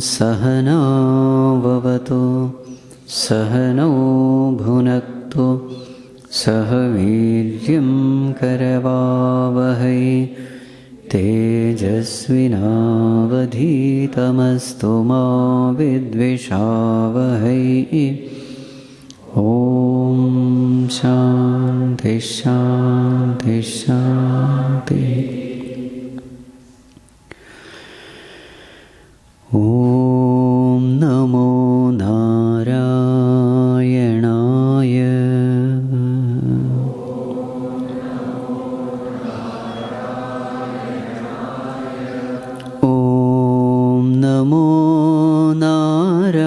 सहनौ भवतु सहनौ भुनक्तु सह वीर्यं करवावहै तेजस्विनावधीतमस्तु मा विद्विषावहै। ॐ शान्ति शान्ति शान्ति। ॐ नमो नारायणाय। ॐ नमो नारायणाय।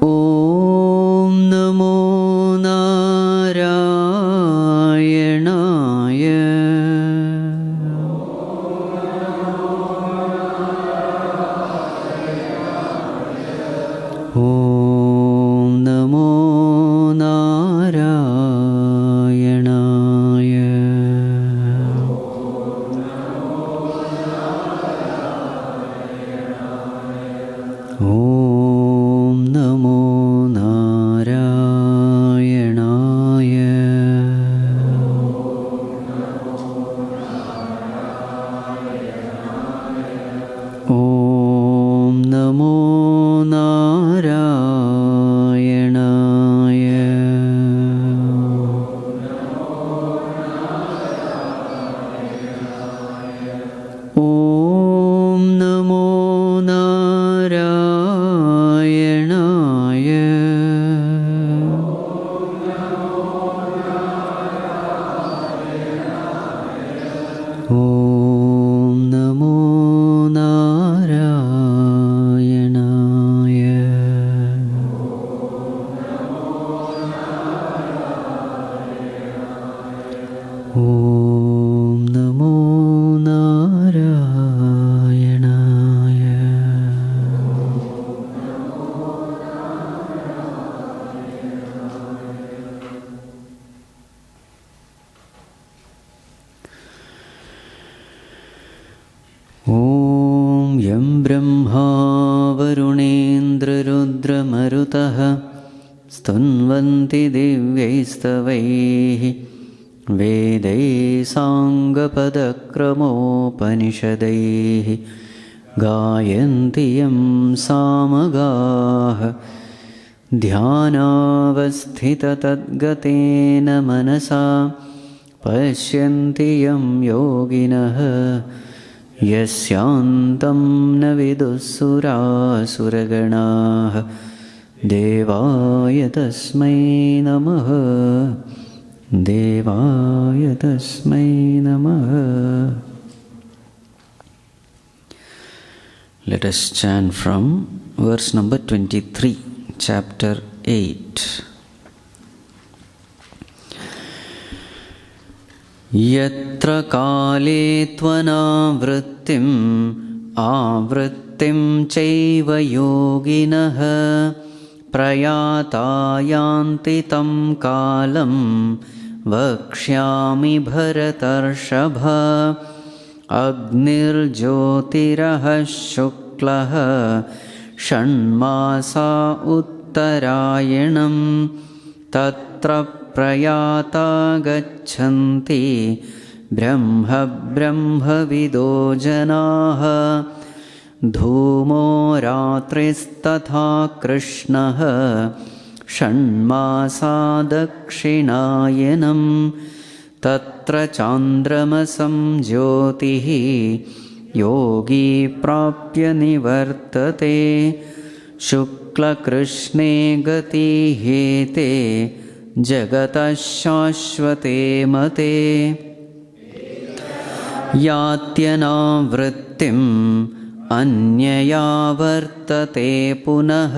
ॐ नमो नारायणाय। ॐ नमो नारायणाय। ॐ नमो नारायणाय। ॐ नमो नारायणाय। ॐ नमो नारायणाय। ॐ नमो नारायणाय। ॐ नमो नारायणाय। ॐ यं ब्रह्मा वरुणेन्द्ररुद्रमरुतः स्तुन्वन्ति दिव्यैस्तवैः वेदैः साङ्गपदक्रमोपनिषदैः गायन्ति यं सामगाः ध्यानावस्थिततद्गतेन मनसा पश्यन्ति यं योगिनः यस्यान्तं न विदुःसुरासुरगणाः देवाय तस्मै नमः देवाय तस्मै नमः। Let us chant from verse number 23, chapter 8. यत्र काले त्वनावृत्तिम् आवृत्तिं चैव योगिनः प्रयाता यान्ति तं कालं वक्ष्यामि भरतर्षभ। अग्निर्ज्योतिरः शुक्लः षण्मासा उत्तरायणं तत्र प्रयाता गच्छन्ति ब्रह्म ब्रह्मविदो जनाः। धूमो रात्रिस्तथा कृष्णः षण्मासा दक्षिणायनं तत्र चान्द्रमसं ज्योतिः योगी प्राप्य निवर्तते। शुक्लकृष्णे गतिहेते जगतः शाश्वते मते। यात्यनावृत्तिम् अन्यया वर्तते पुनः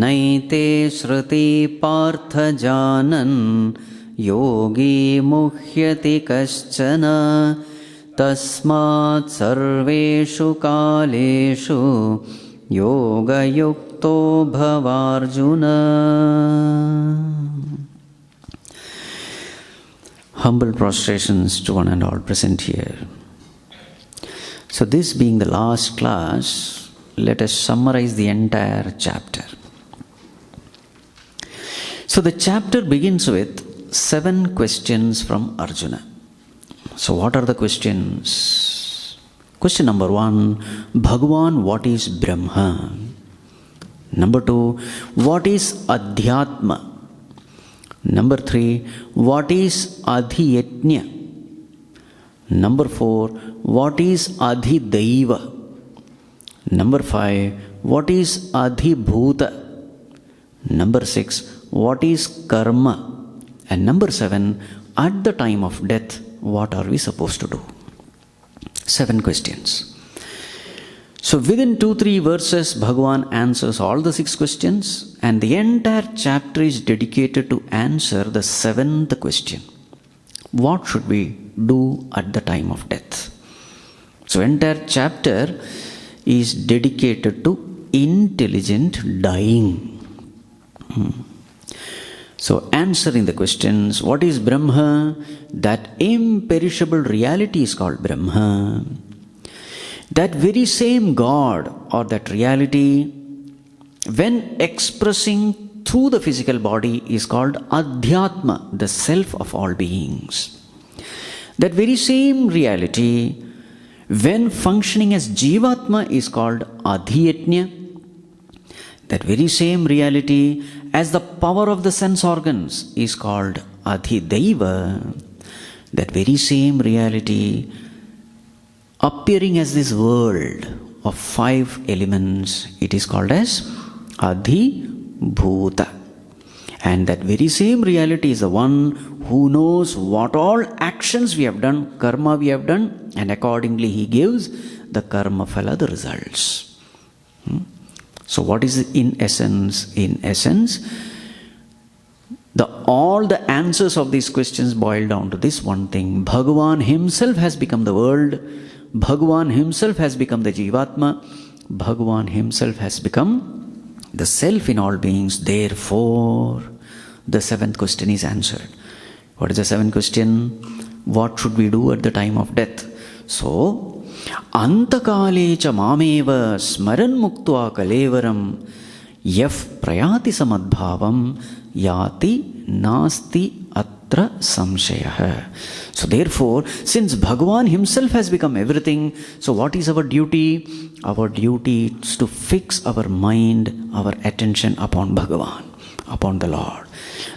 नैते श्रुति पार्थ जानन् योगी मुह्यति कश्चन। तस्मात् सर्वेषु कालेषु योगयुक्तो भवार्जुन। Humble prostrations to one and all present here. So this being the last class, let us summarize the entire chapter. So the chapter begins with 7 questions from Arjuna. So what are the questions? Question number 1, Bhagavan, what is Brahma? Number 2, what is Adhyatma? Number 3, what is Adhiyajna? Number 4, what is Adhidaiva? Number 5, what is Adhibhuta? Number 6, what is Karma? And number 7, at the time of death, what are we supposed to do? 7 questions. So within 2-3 verses, Bhagavan answers all the 6 questions, and the entire chapter is dedicated to answer the 7th question. What should we do at the time of death? So entire chapter is dedicated to intelligent dying. So answering the questions, what is Brahma? That imperishable reality is called Brahma. That very same God or that reality, when expressing through the physical body, is called Adhyatma, the self of all beings. That very same reality, when functioning as Jivatma, is called Adhiyajna. That very same reality, as the power of the sense organs, is called Adhidaiva. That very same reality, appearing as this world of 5 elements, it is called as Adhibhuta. And that very same reality is the one who knows what all actions we have done, karma we have done, and accordingly he gives the karma phala, the results. So what is in essence? In essence, all the answers of these questions boil down to this one thing. Bhagavan himself has become the world. Bhagavan himself has become the Jivatma. Bhagavan himself has become the self in all beings. Therefore, the 7th question is answered. What is the 7th question? What should we do at the time of death? So, Antakale cha mameva smaran muktva kalevaram yaf prayati samadbhavam yati nasti atra samshayah. So therefore, since Bhagavan himself has become everything, so what is our duty? Our duty is to fix our mind, our attention upon Bhagavan, upon the Lord.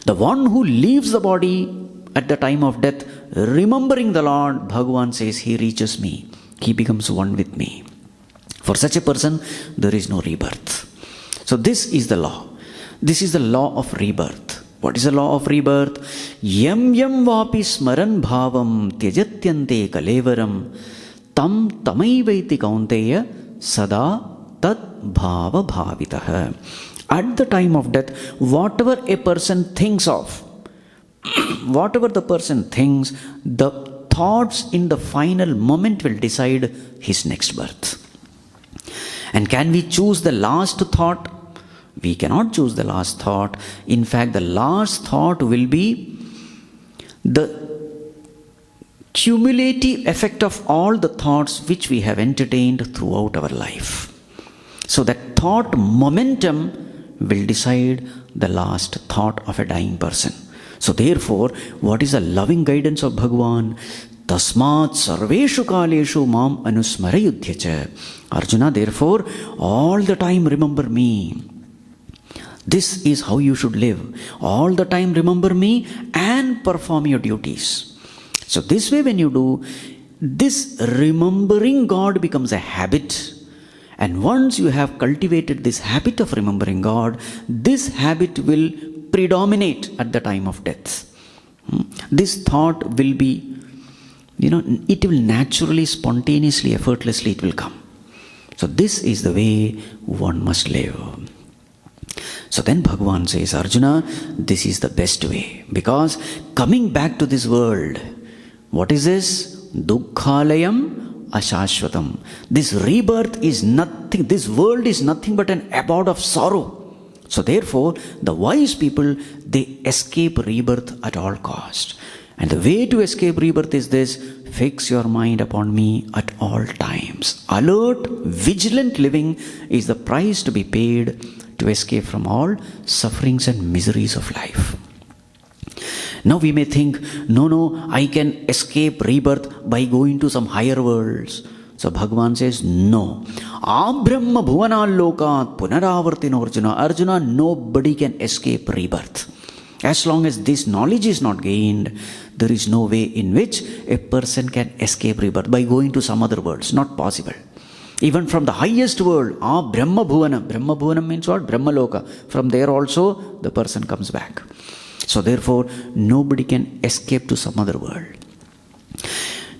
The one who leaves the body at the time of death, remembering the Lord, Bhagavan says, he reaches me. He becomes one with me. For such a person, there is no rebirth. So this is the law. This is the law of rebirth. What is the law of rebirth? Yam yam vapi smaran bhavam tyajatyante kalevaram tam tamaivaiti kaunteya sada tad bhava bhavitah. At the time of death, whatever a person thinks of, whatever the person thinks, the thoughts in the final moment will decide his next birth. And can we choose the last thought? We cannot choose the last thought. In fact, the last thought will be the cumulative effect of all the thoughts which we have entertained throughout our life. So that thought momentum will decide the last thought of a dying person. So therefore, what is the loving guidance of Bhagavan? Tasmat sarveshu kaleshu mam anusmarayudhyacha. Arjuna, therefore, all the time remember me. This is how you should live. All the time remember me and perform your duties. So this way when you do, this remembering God becomes a habit. And once you have cultivated this habit of remembering God, this habit will predominate at the time of death. This thought will be, it will naturally, spontaneously, effortlessly, it will come. So this is the way one must live. So then Bhagavan says, Arjuna, this is the best way. Because coming back to this world, what is this? Dukkhalayam ashashvatam. This rebirth is nothing, this world is nothing but an abode of sorrow. So therefore, the wise people, they escape rebirth at all cost. And the way to escape rebirth is this: fix your mind upon me at all times. Alert, vigilant living is the price to be paid to escape from all sufferings and miseries of life. Now we may think, no, I can escape rebirth by going to some higher worlds. So Bhagavan says, no. Abrahma bhuvanalokat punaravartino Arjuna. Arjuna, nobody can escape rebirth. As long as this knowledge is not gained, there is no way in which a person can escape rebirth by going to some other worlds. Not possible. Even from the highest world, Brahma Bhuvanam. Brahma Bhuvanam means what? Brahma Loka. From there also, the person comes back. So therefore, nobody can escape to some other world.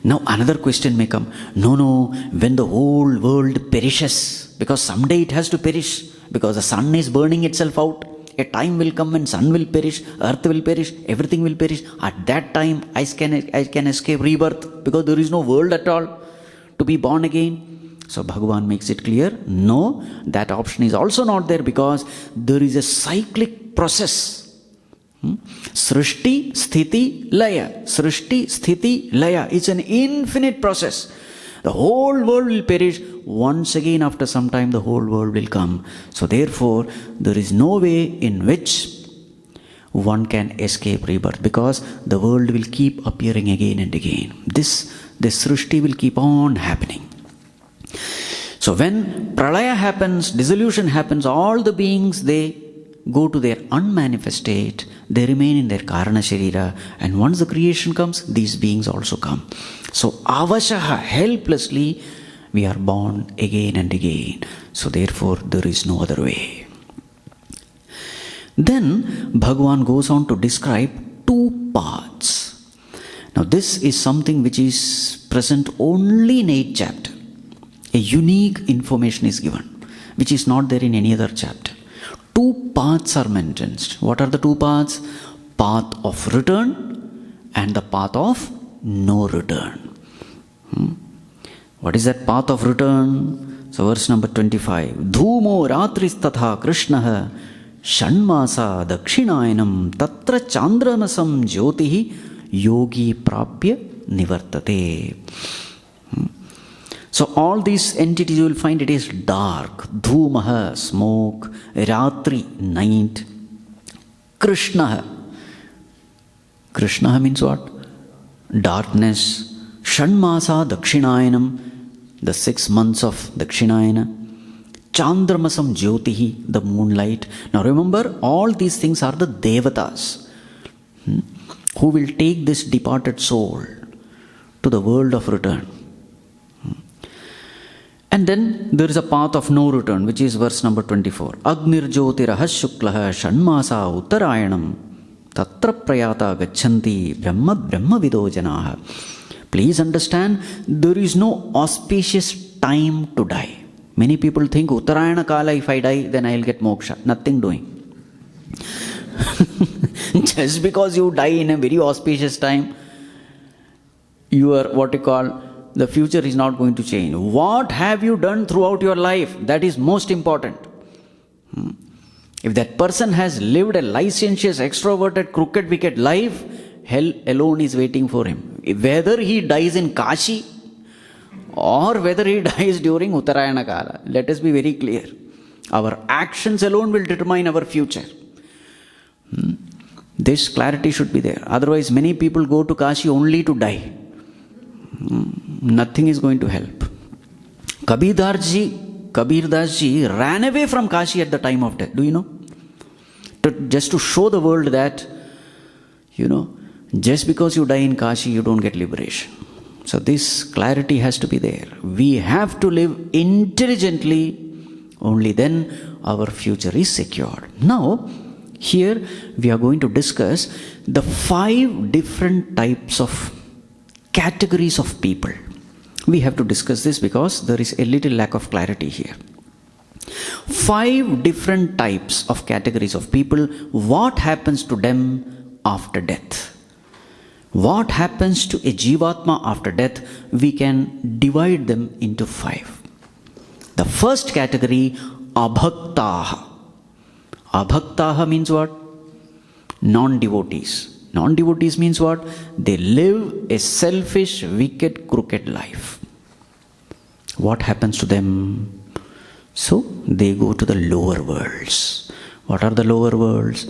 Now another question may come. No, when the whole world perishes, because someday it has to perish, because the sun is burning itself out. A time will come when sun will perish, earth will perish, everything will perish. At that time, I can escape rebirth, because there is no world at all to be born again. So Bhagavan makes it clear, no, that option is also not there, because there is a cyclic process. Srishti, Sthiti, Laya. Srishti, Sthiti, Laya. It's an infinite process. The whole world will perish. Once again, after some time, the whole world will come. So therefore, there is no way in which one can escape rebirth, because the world will keep appearing again and again. This Srishti will keep on happening. So when pralaya happens, dissolution happens, all the beings, they go to their unmanifest state, they remain in their karana sharira, and once the creation comes, these beings also come. So avashaha, helplessly, we are born again and again. So therefore, there is no other way. Then Bhagavan goes on to describe two paths. Now this is something which is present only in 8th chapter. A unique information is given, which is not there in any other chapter. Two paths are mentioned. What are the two paths? Path of return and the path of no return. What is that path of return? So verse number 25. Dhumo ratristatha krishnaha shanmasa dakshinayanam tatra chandramasam jyotihi yogi prapya nivartate. So all these entities you will find it is dark. Dhumaha, smoke. Ratri, night. Krishnaha. Krishnaha means what? Darkness. Shanmasa Dakshinayanam, the 6 months of Dakshinayana. Chandramasam Jyotihi, the moonlight. Now remember, all these things are the Devatas who will take this departed soul to the world of return. And then there is a path of no return, which is verse number 24. Agnir Jyotirahas Shuklaha Shanmasa Uttarayanam Tatra Prayata Gachanti Brahma Vido Janaha. Please understand, there is no auspicious time to die. Many people think Uttarayana Kala, if I die, then I will get moksha. Nothing doing. Just because you die in a very auspicious time, the future is not going to change. What have you done throughout your life? That is most important. If that person has lived a licentious, extroverted, crooked, wicked life, hell alone is waiting for him. Whether he dies in Kashi or whether he dies during Uttarayana Kala, let us be very clear. Our actions alone will determine our future. This clarity should be there. Otherwise, many people go to Kashi only to die. Nothing is going to help. Kabir Das ji ran away from Kashi at the time of death. Do you know? Just to show the world that, just because you die in Kashi, you don't get liberation. So this clarity has to be there. We have to live intelligently. Only then our future is secured. Now, here we are going to discuss the 5 different types of categories of people. We have to discuss this because there is a little lack of clarity here. 5 different types of categories of people. What happens to them after death? What happens to a Jivatma after death? We can divide them into 5. The first category, Abhaktaha. Abhaktaha means what? Non-devotees. Non-devotees means what? They live a selfish, wicked, crooked life. What happens to them? So they go to the lower worlds. What are the lower worlds?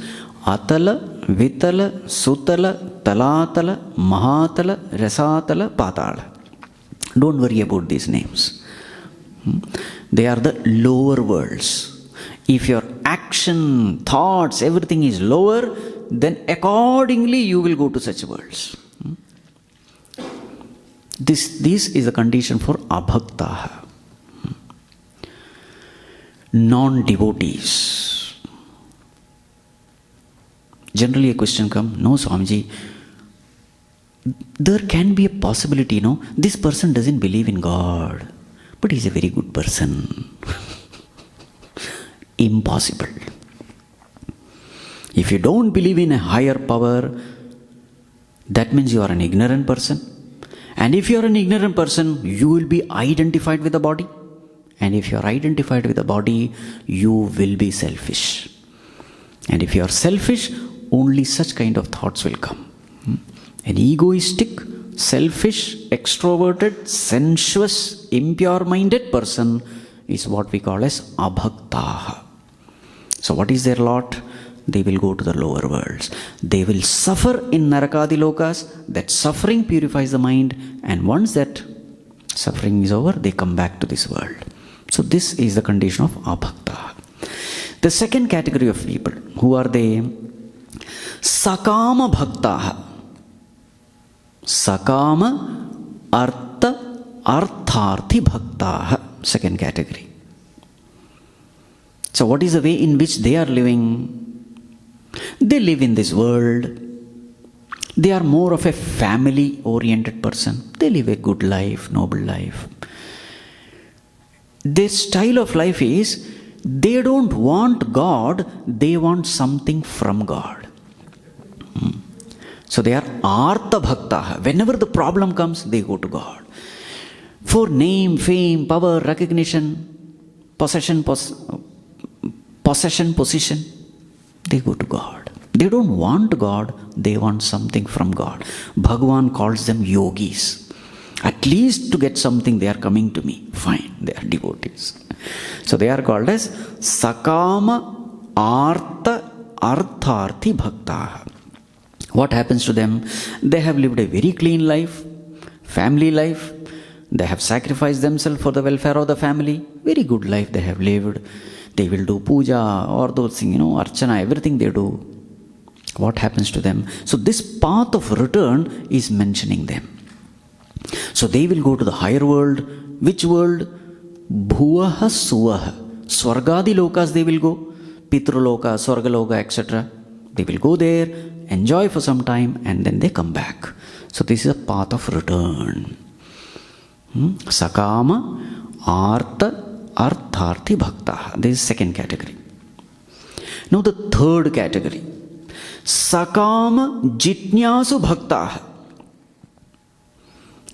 Atala, Vitala, Sutala, Talatala, Mahatala, Rasatala, Patala. Don't worry about these names. They are the lower worlds. If your action, thoughts, everything is lower, then accordingly you will go to such worlds. This is the condition for abhaktaha. Non-devotees. Generally a question comes, no Swamiji, there can be a possibility, this person doesn't believe in God, but he's a very good person. Impossible. If you don't believe in a higher power, that means you are an ignorant person. And if you are an ignorant person, you will be identified with the body. And if you are identified with the body, you will be selfish. And if you are selfish, only such kind of thoughts will come. An egoistic, selfish, extroverted, sensuous, impure-minded person is what we call as abhaktaha. So what is their lot? They will go to the lower worlds. They will suffer in narakadi lokas. That suffering purifies the mind, and once that suffering is over, they come back to this world. So this is the condition of abhaktaha. The second category of people, who are they? Sakama bhaktaha. Sakama artharthi bhaktaha. Second category. So what is the way in which they are living? They live in this world. They are more of a family-oriented person. They live a good life, noble life. Their style of life is, they don't want God, they want something from God. So they are artha bhaktaha. Whenever the problem comes, they go to God. For name, fame, power, recognition, position, they go to God. They don't want God, they want something from God. Bhagavan calls them yogis. At least to get something, they are coming to me. Fine, they are devotees. So they are called as Sakama Artharthi Bhaktaha. What happens to them? They have lived a very clean life, family life. They have sacrificed themselves for the welfare of the family. Very good life they have lived. They will do puja or those things, archana, everything they do. What happens to them? So this path of return is mentioning them. So they will go to the higher world. Which world? Bhuvaha Suvaha. Swargadi lokas they will go. Pitruloka, Swargaloka, etc. They will go there, enjoy for some time, and then they come back. So this is a path of return. Sakama Artharthi Bhaktaha. This is second category. Now the third category. Sakama Jitnyasu Bhaktaha.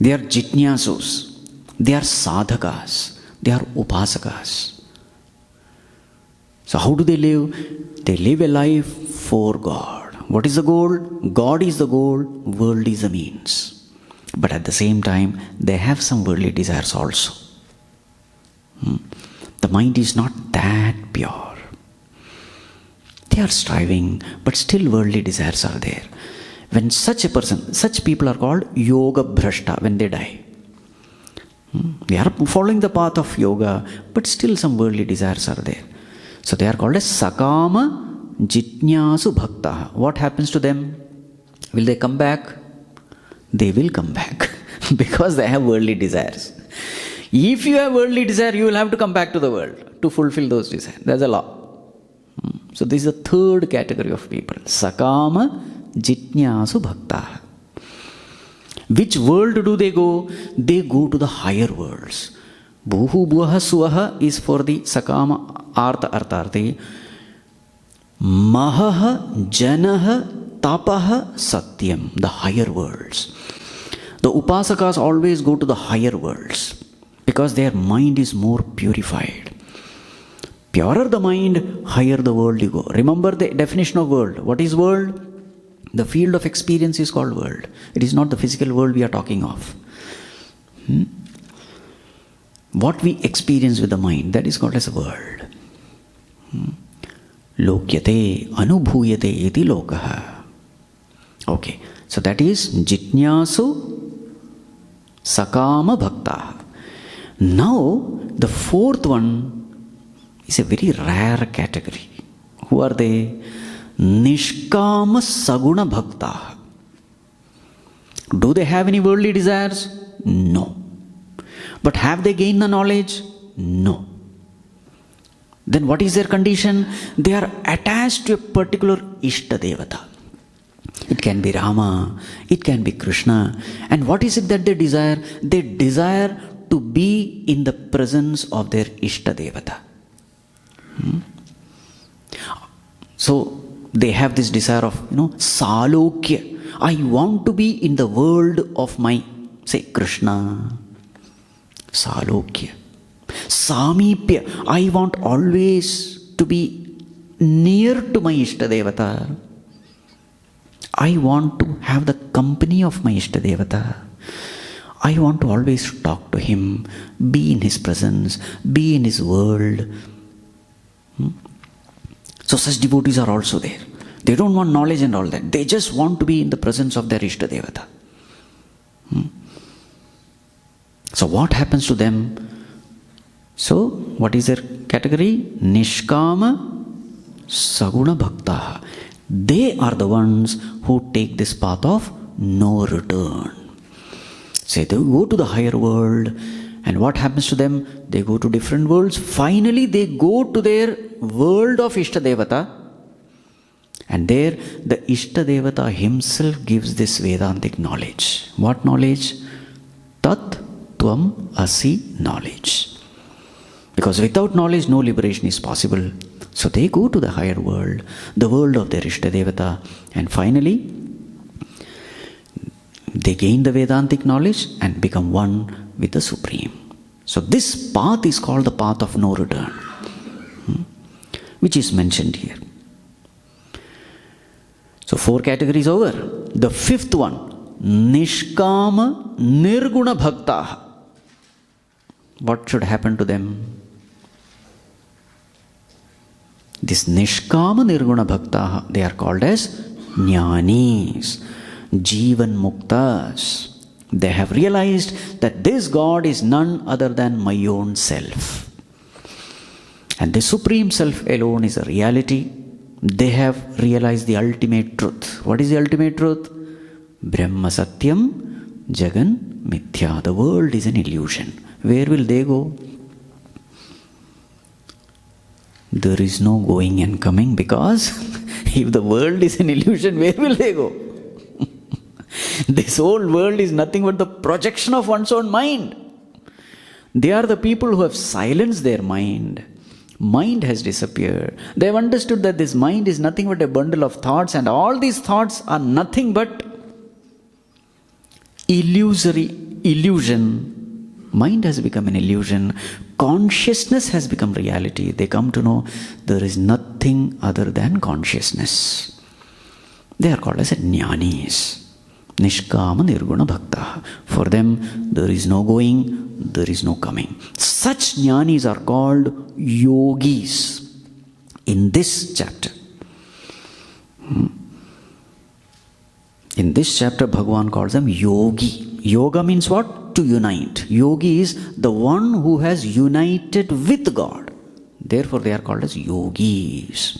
They are Jitnyasus. They are sadhakas. They are upasakas. So how do they live? They live a life for God. What is the goal? God is the goal. World is the means. But at the same time, they have some worldly desires also. The mind is not that pure. They are striving, but still worldly desires are there. When such a person, such people are called yoga bhrashta when they die. They are following the path of yoga, but still some worldly desires are there. So they are called as Sakama Jitnyasu Bhaktaha. What happens to them? Will they come back? They will come back because they have worldly desires. If you have worldly desire, you will have to come back to the world to fulfill those desires. That's a law. So this is the third category of people. Sakama Jitnyasu Bhaktaha. Which world do they go? They go to the higher worlds. Bhuhu Bhuaha Suaha is for the Sakama Artharthi. Mahaha Janaha Tapaha Satyam. The higher worlds. The Upasakas always go to the higher worlds because their mind is more purified. Purer the mind, higher the world you go. Remember the definition of world. What is world? The field of experience is called world. It is not the physical world we are talking of. What we experience with the mind, that is called as a world. Lokyate anubhuyate iti lokaha. Okay, so that is jitnyasu sakama bhakta. Now, the fourth one is a very rare category. Who are they? Nishkama saguna bhakta. Do they have any worldly desires? No. But have they gained the knowledge? No. Then what is their condition? They are attached to a particular Ishta Devata. It can be Rama, it can be Krishna. And what is it that they desire? They desire to be in the presence of their Ishta Devata. So they have this desire of, Salokya. I want to be in the world of my, say, Krishna. Salokya. Samipya. I want always to be near to my Ishta Devata. I want to have the company of my Ishta Devata. I want to always talk to him, be in his presence, be in his world. So such devotees are also there. They don't want knowledge and all that. They just want to be in the presence of their Ishta Devata. So what happens to them? So what is their category? Nishkama Saguna Bhakta. They are the ones who take this path of no return. Say they go to the higher world, and what happens to them? They go to different worlds. Finally they go to their world of Ishta Devata, and there the Ishta Devata himself gives this Vedantic knowledge. What knowledge? Tat Tvam Asi knowledge. Because without knowledge no liberation is possible. So they go to the higher world, the world of their Ishta Devata, and finally they gain the Vedantic knowledge and become one with the Supreme. So this path is called the path of no return, which is mentioned here. So 4 categories over. The 5th one, Nishkama Nirguna Bhakta. What should happen to them? This Nishkama Nirguna Bhakta, they are called as Jnanis, Jivan Muktas. They have realized that this God is none other than my own self. And the Supreme Self alone is a reality. They have realized the ultimate truth. What is the ultimate truth? Brahma Satyam Jagan Mithya. The world is an illusion. Where will they go? There is no going and coming, because if the world is an illusion, where will they go? This whole world is nothing but the projection of one's own mind. They are the people who have silenced their mind. Mind has disappeared. They have understood that this mind is nothing but a bundle of thoughts, and all these thoughts are nothing but illusion. Mind has become an illusion. Consciousness has become reality. They come to know there is nothing other than consciousness. They are called as Jnanis. Nishkama Nirguna Bhakta. For them, there is no going, there is no coming. Such Jnanis are called yogis in this chapter. In this chapter, Bhagavan calls them yogi. Yoga means what? To unite. Yogi is the one who has united with God. Therefore, they are called as yogis.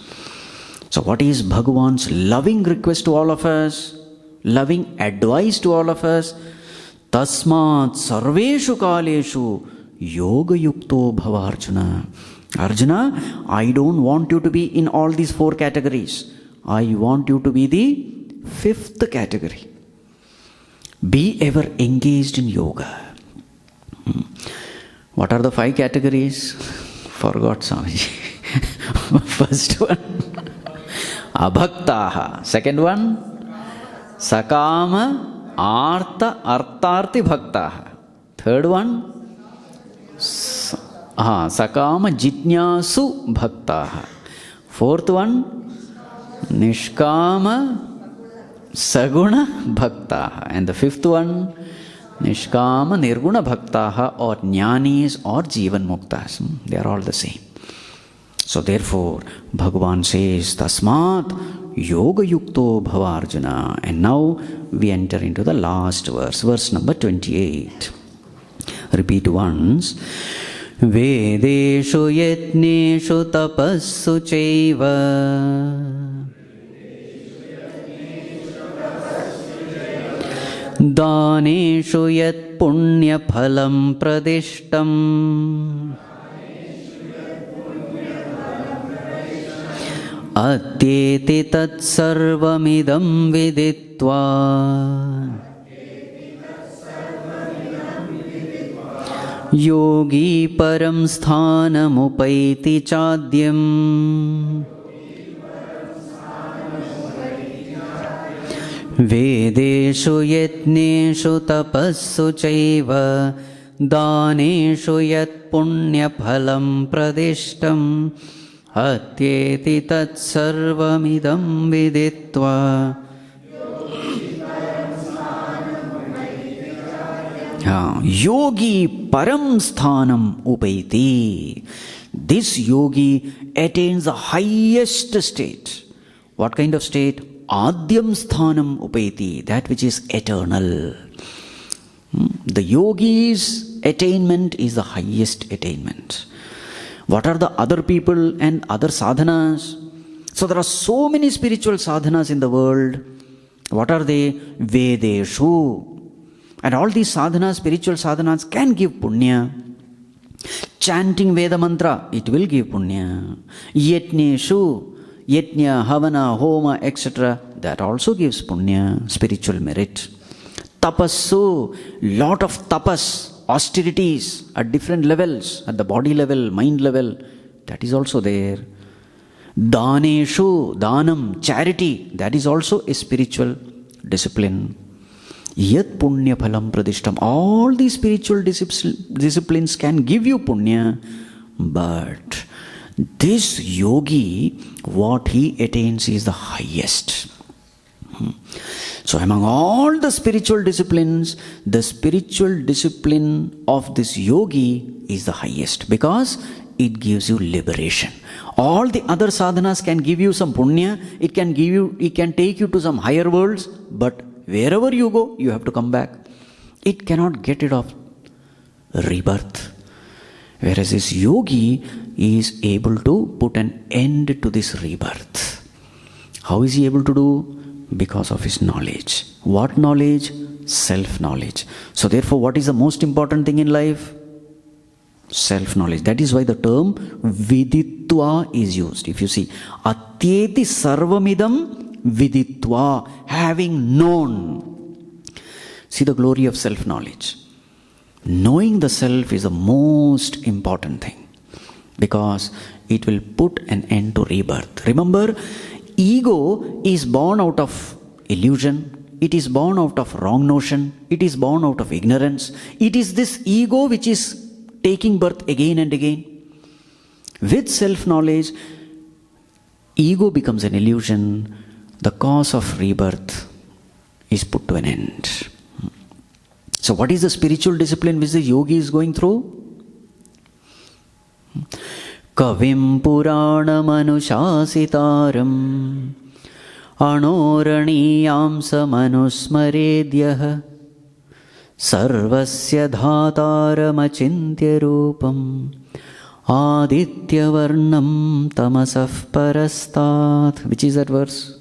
So, what is Bhagavan's loving request to all of us? Loving advice to all of us? Tasmat sarveshu kaleshu yoga yukto bhava Arjuna. Arjuna, I don't want you to be in all these 4 categories. I want you to be the 5th category. Be ever engaged in yoga. What are the 5 categories? Forgot, Swamiji. First one, Abhaktaha. Second one, Sakama Artharthi Bhaktaha. Third one, Sakama Jitnyasu Bhaktaha. Fourth one, Nishkama Saguna Bhaktaha. And the fifth one, Nishkama Nirguna Bhaktaha, or Jnanis or Jivan Muktas. They are all the same. So therefore, Bhagavan says, Tasmat Yoga Yukto Bhava Arjuna. And now we enter into the last verse, verse number 28. Repeat once. Vedeshu yatneshu tapassu chaiva daneshu yat punya phalam pradishtam atyeti tat sarvamidam viditva yogi param sthanamupayati chadyam vedeshu yatneshu tapassu chaiva daneshu yat punya phalam pradishtam atyeti tat sarvamidam viditva. Yogi param sthanam upayati. This yogi attains the highest state. What kind of state? Adyam sthanam upayati, that which is eternal. The yogi's attainment is the highest attainment. What are the other people and other sadhanas? So there are so many spiritual sadhanas in the world. What are they? Vedeshu. And all these sadhanas, spiritual sadhanas, can give punya. Chanting Veda mantra, it will give punya. Yatneshu, yatnya, havana, homa, etc., that also gives punya, spiritual merit. Tapassu, lot of tapas, austerities at different levels, at the body level, mind level, that is also there. Daneshu, danam, charity, that is also a spiritual discipline. Yat punya phalam pradishtam. All these spiritual disciplines can give you punya, but this yogi, what he attains is the highest. So among all the spiritual disciplines, the spiritual discipline of this yogi is the highest because it gives you liberation. All the other sadhanas can give you some punya, it can take you to some higher worlds, but wherever you go, you have to come back. It cannot get rid of rebirth. Whereas this yogi is able to put an end to this rebirth. How is he able to do? Because of his knowledge. What knowledge? Self-knowledge. So therefore, what is the most important thing in life? Self-knowledge. That is why the term viditva is used. If you see, atyeti sarvamidam viditva, having known. See the glory of self-knowledge. Knowing the self is the most important thing because it will put an end to rebirth. Remember, ego is born out of illusion. It is born out of wrong notion. It is born out of ignorance. It is this ego which is taking birth again and again. With self-knowledge, ego becomes an illusion. The cause of rebirth is put to an end. So what is the spiritual discipline which the yogi is going through? Kavim Puranam Anushasitaram Anoraniyam Samanusmaredyah Sarvasya Dhataram Achintya Rupam Aditya Varnam Tamasaf Parastat. Which is that verse?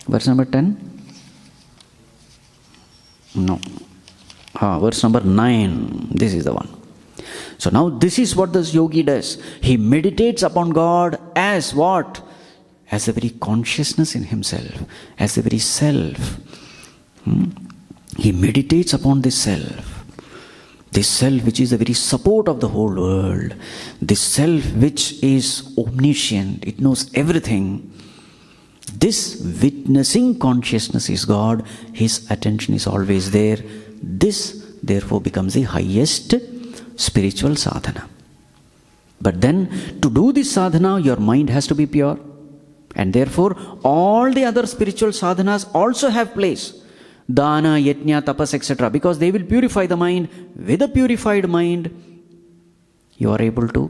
Verse number 10? No. Verse number 9. This is the one. So now this is what this yogi does. He meditates upon God as what? As the very consciousness in himself. As the very self. He meditates upon this self. This self which is the very support of the whole world. This self which is omniscient. It knows everything. This witnessing consciousness is God. His attention is always there. This therefore becomes the highest spiritual sadhana. But then to do this sadhana, your mind has to be pure. And therefore, all the other spiritual sadhanas also have place. Dana, yajna, tapas, etc. Because they will purify the mind. With a purified mind, you are able to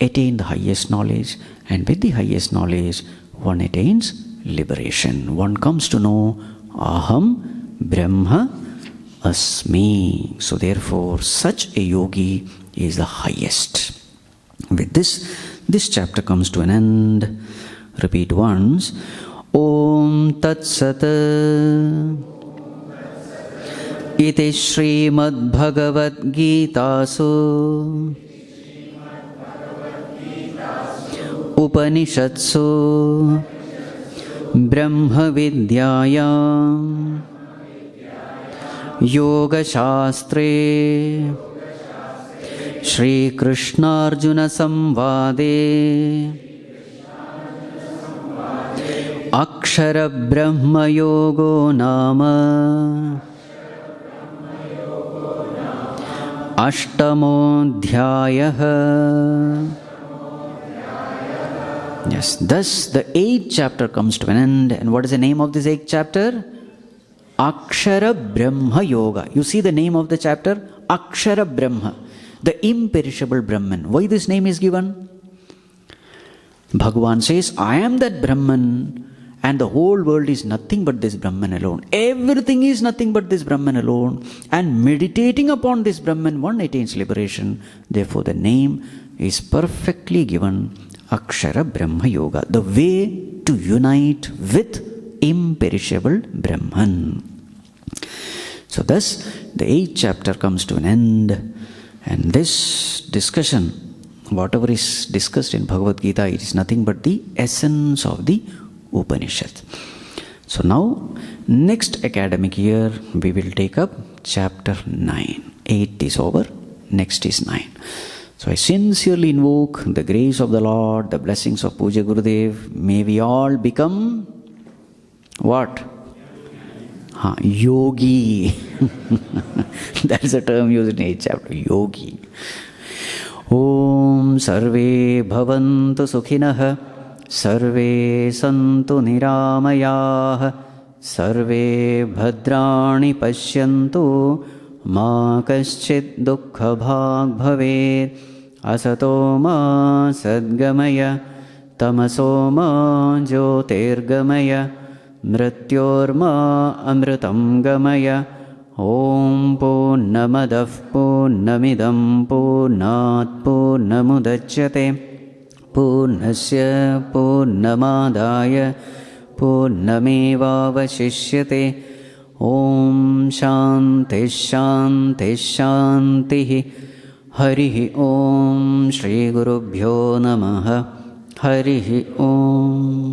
attain the highest knowledge. And with the highest knowledge, one attains liberation. One comes to know Aham Brahma Asmi. So therefore, such a yogi is the highest. With this chapter comes to an end. Repeat once. Om Tat Sat Iti Srimad Bhagavad Gita Su Upanishatsu Brahma Vidyayam Yoga Shastre Shri Krishna Arjuna Samvade Akshara Brahma Yogo Nama Ashtamo Dhyayah. Yes, thus the 8th chapter comes to an end. And what is the name of this 8th chapter? Akshara Brahma Yoga. You see the name of the chapter? Akshara Brahma, the imperishable Brahman. Why this name is given? Bhagavan says, I am that Brahman, and the whole world is nothing but this Brahman alone. Everything is nothing but this Brahman alone. And meditating upon this Brahman, one attains liberation. Therefore, the name is perfectly given, Akshara Brahma Yoga, the way to unite with imperishable Brahman. So thus, the 8th chapter comes to an end. And this discussion, whatever is discussed in Bhagavad Gita, it is nothing but the essence of the Upanishad. So now, next academic year, we will take up chapter 9. 8 is over, next is 9. So I sincerely invoke the grace of the Lord, the blessings of Puja Gurudev. May we all become what? Yogi. That is a term used in 8th chapter, yogi. Om Sarve Bhavantu Sukhinah, Sarve Santu Niramayah, Sarve Bhadrani Pashyantu, Ma Kaschit Dukkha Bhag Bhavet, Asato Ma Sadgamaya, Tamaso Ma Jyotirgamaya, Mrityorma Amritam Gamaya. Om Purnamadav Purnamidam Purnat Purnamudachyate Purnasya Purnamadaya Purnamevavashishyate. Om Shanti Shanti Shanti. Harihi Om Shri Gurubhyo Namaha. Harihi Om.